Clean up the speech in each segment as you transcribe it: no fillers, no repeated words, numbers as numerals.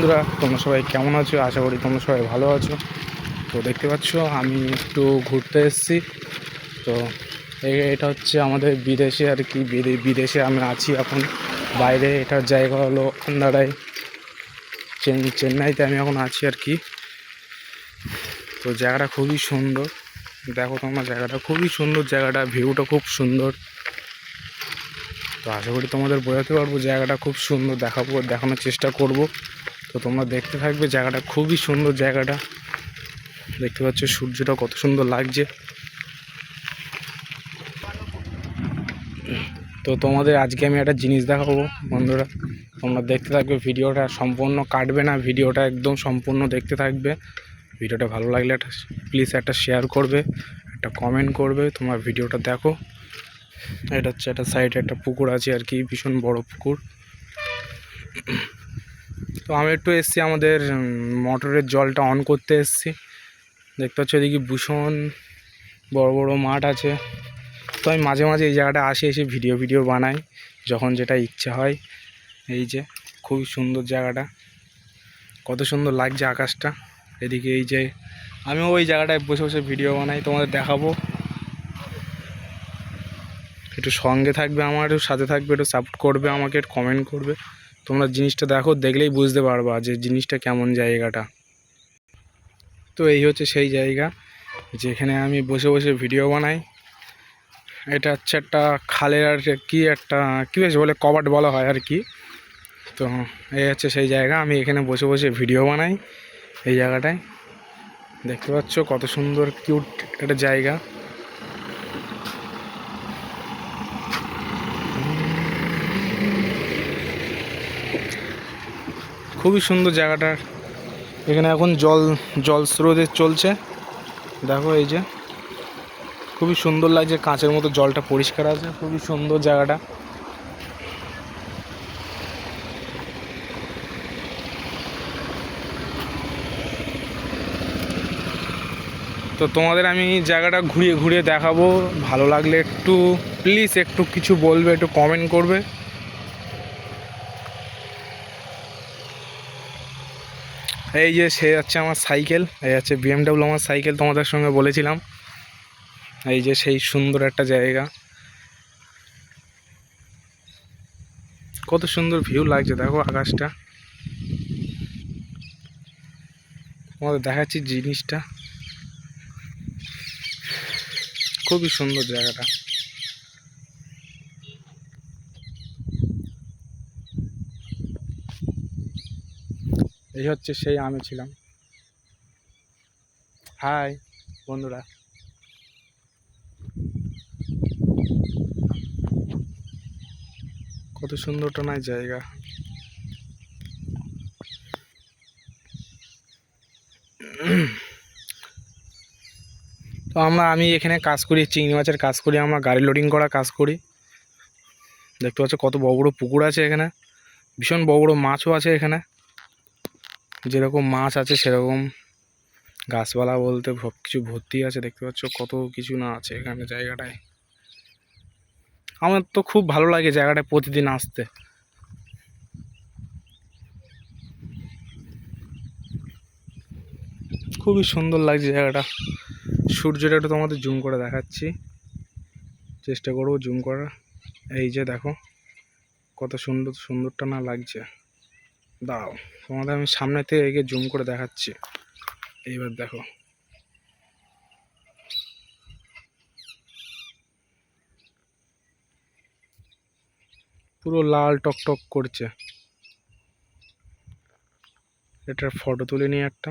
বন্ধুরা, তোমরা সবাই কেমন আছো? আশা করি তোমরা সবাই ভালো আছো। তো দেখতে পাচ্ছ আমি একটু ঘুরতে এসেছি। তো এটা হচ্ছে আমাদের বিদেশে আর কি, বিদেশে আমি আছি এখন বাইরে। এটার জায়গা হলো আন্দারাই, চেন্নাইতে আমি এখন আছি আর কি। তো জায়গাটা খুবই সুন্দর, দেখো তোমরা, জায়গাটা খুবই সুন্দর, জায়গাটা ভিউটা খুব সুন্দর। তো আশা করি তোমাদের বোঝাতে পারবো জায়গাটা খুব সুন্দর, দেখানোর চেষ্টা করব। তো তোমরা দেখতে থাকবে, জায়গাটা খুবই সুন্দর। জায়গাটা দেখতে পাচ্ছ সূর্যটা কত সুন্দর লাগছে। তো তোমাদের আজকে আমি একটা জিনিস দেখাবো বন্ধুরা, তোমরা দেখতে থাকবে। ভিডিওটা সম্পূর্ণ কাটবে না, ভিডিওটা একদম সম্পূর্ণ দেখতে থাকবে। ভিডিওটা ভালো লাগলে একটা প্লিজ একটা শেয়ার করবে, একটা কমেন্ট করবে। তোমরা ভিডিওটা দেখো। এটা হচ্ছে একটা সাইডে একটা পুকুর আছে আর কি, ভীষণ বড় পুকুর। তো আমি একটু এসছি, আমাদের মোটরের জলটা অন করতে এসছি। দেখতে পাচ্ছ এদিকে ভীষণ বড় বড় মাঠ আছে। তো আমি মাঝে মাঝে এই জায়গাটা এসে ভিডিও বানাই যখন যেটা ইচ্ছা হয়। এই যে খুবই সুন্দর জায়গাটা, কত সুন্দর লাগছে আকাশটা। এদিকে এই যে আমিও ওই জায়গাটায় বসে বসে ভিডিও বানাই, তোমাদের দেখাবো। একটু সঙ্গে থাকবে, আমার একটু সাথে থাকবে, একটু সাপোর্ট করবে আমাকে, একটু কমেন্ট করবে। তোমরা জিনিসটা দেখো, দেখলেই বুঝতে পারবা যে জিনিসটা কেমন জায়গাটা। তো এই হচ্ছে সেই জায়গা যেখানে আমি বসে বসে ভিডিও বানাই। এটা হচ্ছে একটা খালের আর কি বেশ বলে, কভার্ড বলা হয় আর কি। তো এই হচ্ছে সেই জায়গা, আমি এখানে বসে বসে ভিডিও বানাই এই জায়গাটায়। দেখতে পাচ্ছ কত সুন্দর কিউট একটা জায়গা। খুবই সুন্দর জায়গাটা। এখানে এখন জল স্রোতে চলছে, দেখো এই যে খুবই সুন্দর লাগছে, কাঁচের মতো জলটা পরিষ্কার আছে, খুবই সুন্দর জায়গাটা। তো তোমাদের আমি জায়গাটা ঘুরিয়ে ঘুরিয়ে দেখাবো, ভালো লাগলে একটু প্লিজ একটু কিছু বলবে, একটু কমেন্ট করবে। এই যে সে হচ্ছে আমার সাইকেল, এই হচ্ছে BMW আমার সাইকেল, তোমাদের সঙ্গে বলেছিলাম। এই যে সেই সুন্দর একটা জায়গা, কত সুন্দর ভিউ লাগছে, দেখো আকাশটা। তোমাদের দেখাচ্ছি জিনিসটা, খুবই সুন্দর জায়গাটা। এই হচ্ছে সেই আমি ছিলাম। হাই বন্ধুরা, কত সুন্দর টানায় জায়গা। তো আমি এখানে কাজ করি, চিংড়ি মাছের কাজ করি, আমরা গাড়ি লোডিং করা কাজ করি। দেখতে পাচ্ছ কত বড় বড় পুকুর আছে এখানে, ভীষণ বড় বড় মাছও আছে এখানে। যেরকম মাছ আছে সেরকম গাছপালা বলতে সব কিছু ভর্তি আছে। দেখতে পাচ্ছ কত কিছু না আছে এখানে জায়গাটায়। আমার তো খুব ভালো লাগে জায়গাটায় প্রতিদিন আসতে। খুবই সুন্দর লাগছে জায়গাটা। সূর্যটা একটু তোমাদের জুম করে দেখাচ্ছি, চেষ্টা করবো জুম করার। এই যে দেখো কত সুন্দরটা না লাগছে। দাঁড়াও, তোমাদের আমি সামনে থেকে এগিয়ে জুম করে দেখাচ্ছি। এইবার দেখো, পুরো লাল টকটক করছে। এটার ফটো তুলে নিয়ে একটা।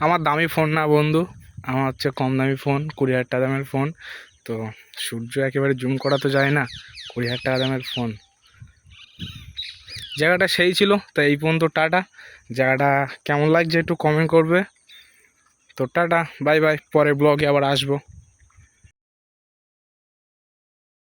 আমার দামি ফোন না বন্ধু, আমার হচ্ছে কম দামি ফোন, 20,000 টাকা দামের ফোন। তো সূর্য একেবারে জুম করা তো যায় না, 20,000 টাকা দামের ফোন। জায়গাটা সেই ছিল, তো এই পর্যন্ত টাটা। জায়গাটা কেমন লাগছে একটু কমেন্ট করবে। তো টাটা, বাই বাই, পরে ব্লগে আবার আসবো।